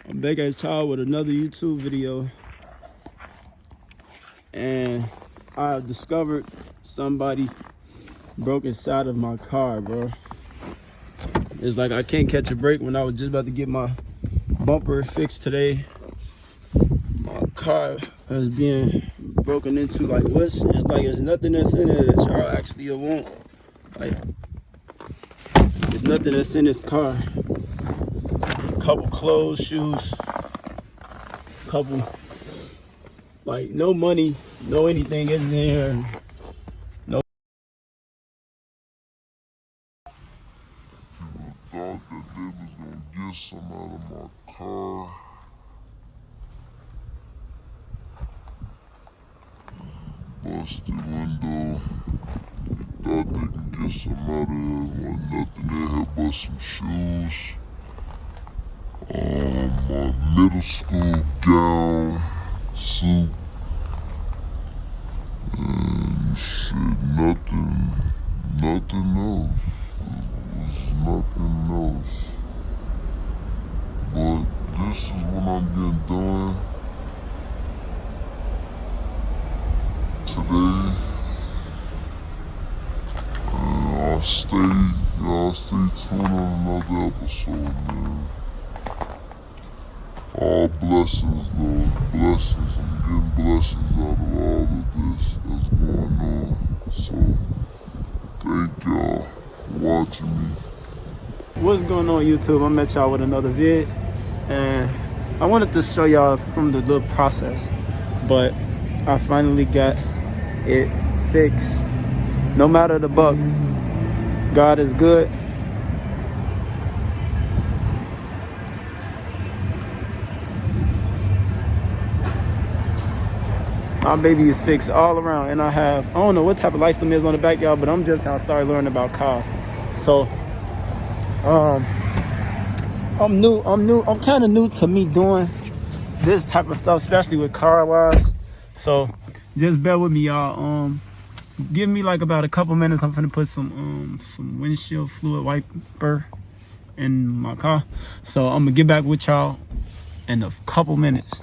I'm back at y'all with another YouTube video, and I discovered somebody broke inside of my car, bro. It's like I can't catch a break. When I was just about to get my bumper fixed today, my car is being broken into. Like, it's like there's nothing that's in it that y'all actually want. Like, there's nothing that's in this car. Couple clothes, shoes, couple, like, no money, no anything is in here. No. People thought that they was gonna get some out of my car. Busted window. They thought they could get some out of it. Wasn't nothing in here but some shoes. My middle school gown, suit, and shit, nothing else. It was nothing else. But this is what I'm getting done today. And y'all stay tuned on another episode, man. All blessings, Lord, blessings. I'm getting blessings out of all of this that's going on. So, thank y'all for watching me. What's going on, YouTube? I'm at y'all with another vid, and I wanted to show y'all from the little process, but I finally got it fixed. No matter the bugs, God is good. My baby is fixed all around, and I don't know what type of lights them is on the back, y'all, but I'm just now starting learning about cars. So, I'm kind of new to me doing this type of stuff, especially with car wise. So, just bear with me, y'all. Give me like about a couple minutes. I'm finna put some windshield fluid wiper in my car. So I'm gonna get back with y'all in a couple minutes.